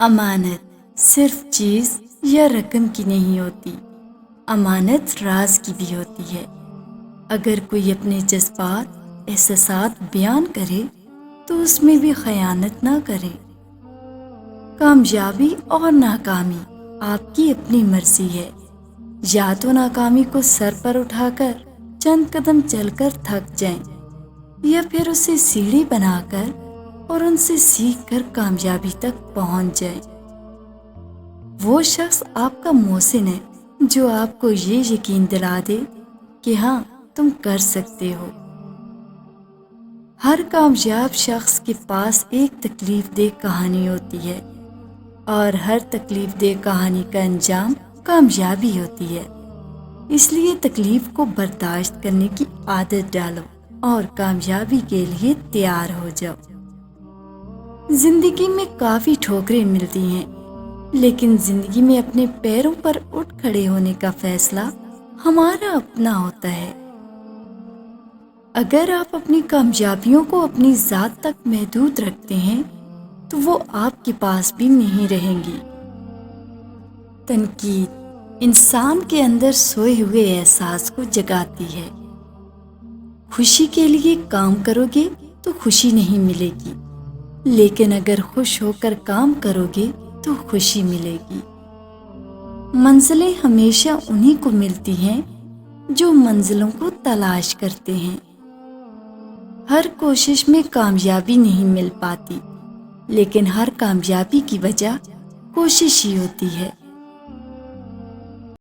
امانت صرف چیز یا رقم کی نہیں ہوتی، امانت راز کی بھی ہوتی ہے۔ اگر کوئی اپنے جذبات، احساسات بیان کرے تو اس میں بھی خیانت نہ کرے۔ کامیابی اور ناکامی آپ کی اپنی مرضی ہے، یا تو ناکامی کو سر پر اٹھا کر چند قدم چل کر تھک جائیں، یا پھر اسے سیڑھی بنا کر اور ان سے سیکھ کر کامیابی تک پہنچ جائیں۔ وہ شخص آپ کا محسن ہے جو آپ کو یہ یقین دلا دے کہ ہاں تم کر سکتے ہو۔ ہر کامیاب شخص کے پاس ایک تکلیف دہ کہانی ہوتی ہے، اور ہر تکلیف دہ کہانی کا انجام کامیابی ہوتی ہے۔ اس لیے تکلیف کو برداشت کرنے کی عادت ڈالو اور کامیابی کے لیے تیار ہو جاؤ۔ زندگی میں کافی ٹھوکریں ملتی ہیں، لیکن زندگی میں اپنے پیروں پر اٹھ کھڑے ہونے کا فیصلہ ہمارا اپنا ہوتا ہے۔ اگر آپ اپنی کامیابیوں کو اپنی ذات تک محدود رکھتے ہیں تو وہ آپ کے پاس بھی نہیں رہیں گی۔ تنقید انسان کے اندر سوئے ہوئے احساس کو جگاتی ہے۔ خوشی کے لیے کام کرو گے تو خوشی نہیں ملے گی، لیکن اگر خوش ہو کر کام کرو گے تو خوشی ملے گی۔ منزلیں ہمیشہ انہی کو ملتی ہیں جو منزلوں کو تلاش کرتے ہیں۔ ہر کوشش میں کامیابی نہیں مل پاتی، لیکن ہر کامیابی کی وجہ کوشش ہی ہوتی ہے۔